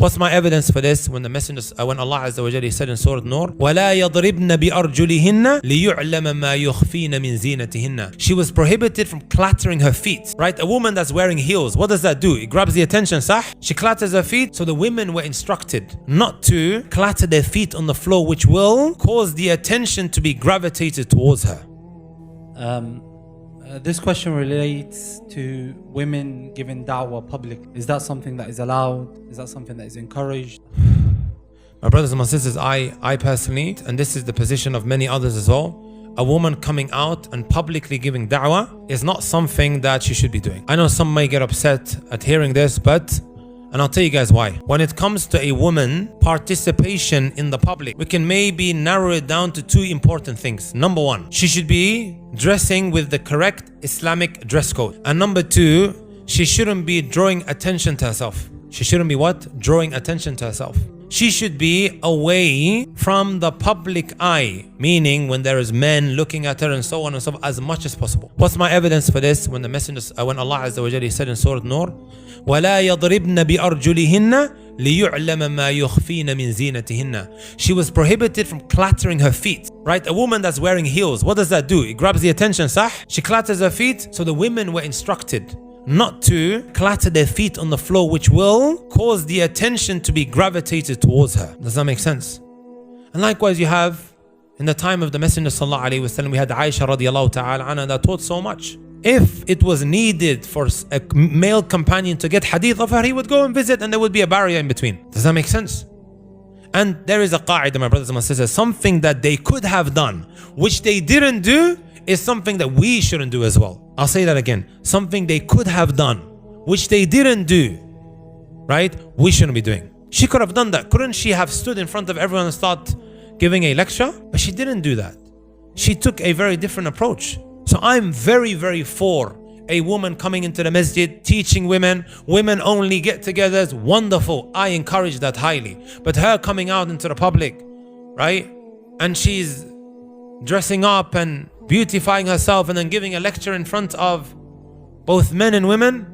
What's my evidence for this? When Allah Azza wa Jalla, He said in Surah Nur, وَلَا يَضْرِبْنَ بِأَرْجُلِهِنَّ لِيُعْلَمَ مَا يُخْفِينَ مِنْ زِينَتِهِنَّ. She was prohibited from clattering her feet, right? A woman that's wearing heels, what does that do? It grabs the attention, sah? She clatters her feet. So the women were instructed not to clatter their feet on the floor, which will cause the attention to be gravitated towards her. This question relates to women giving da'wah public. Is that something that is allowed? Is that something that is encouraged? My brothers and my sisters, I personally, and this is the position of many others as well, a woman coming out and publicly giving da'wah is not something that she should be doing. I know some may get upset at hearing this, and I'll tell you guys why. When it comes to a woman participation in the public, we can maybe narrow it down to two important things. Number one, she should be dressing with the correct Islamic dress code. And number two, she shouldn't be drawing attention to herself. She shouldn't be what? Drawing attention to herself. She should be away from the public eye, meaning when there is men looking at her and so on and so forth, as much as possible. What's my evidence for this? When Allah Azza wa Jalla, He said in Surah Nur, وَلَا يَضْرِبْنَ بِأَرْجُلِهِنَّ لِيُعْلَمَ مَا يُخْفِينَ مِنْ زِينَتِهِنَّ. She was prohibited from clattering her feet, right? A woman that's wearing heels, what does that do? It grabs the attention, sah? She clatters her feet. So the women were instructed not to clatter their feet on the floor, which will cause the attention to be gravitated towards her. Does that make sense? And likewise, you have in the time of the Messenger sallallahu alaihi wasallam, we had Aisha radiallahu ta'ala anha that taught so much. If it was needed for a male companion to get hadith of her, he would go and visit and there would be a barrier in between. Does that make sense? And there is a qa'idah, my brothers and my sisters, something that they could have done, which they didn't do, is something that we shouldn't do as well. I'll say that again. Something they could have done, which they didn't do, right? We shouldn't be doing. She could have done that. Couldn't she have stood in front of everyone and start giving a lecture? But she didn't do that. She took a very different approach. So I'm very, very for a woman coming into the masjid, teaching women only get-togethers. Wonderful. I encourage that highly. But her coming out into the public, right? And she's dressing up and beautifying herself and then giving a lecture in front of both men and women,